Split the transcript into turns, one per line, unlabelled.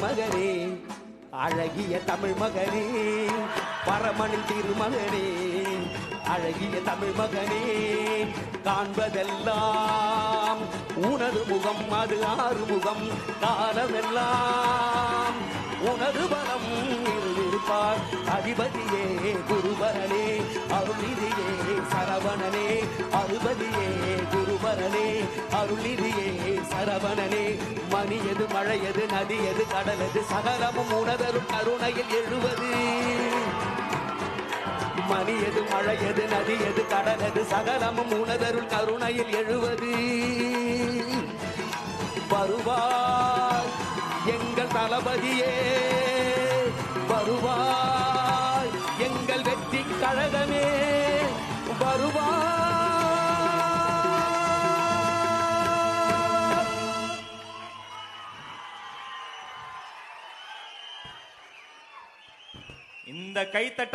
மகனே, அழகிய தமிழ் மகனே, பரமனின் திருமகனே, அழகிய தமிழ் மகனே, காண்பதெல்லாம் உனது முகம், அது ஆறுமுகம், காலமெல்லாம் உனது பலம் இருப்பார். அதிபதியே குருபரனே, அருள்நிதியே சரவணனே, அருபதியே குருபரனே, அருள்நிதியே சரவணனே. மணியது மழையது நதியது கடலது சகலமும் உனதரும் கருணையில் எழுவது. மணியது மழையது நதியது கடலது சகலமும் உனதருள் கருணையில் எழுவது. வருவாய் எங்கள் தளபதியே, வருவாய் எங்கள் வெற்றி கழகமே, வருவாய்.
இந்த கைத்தட்ட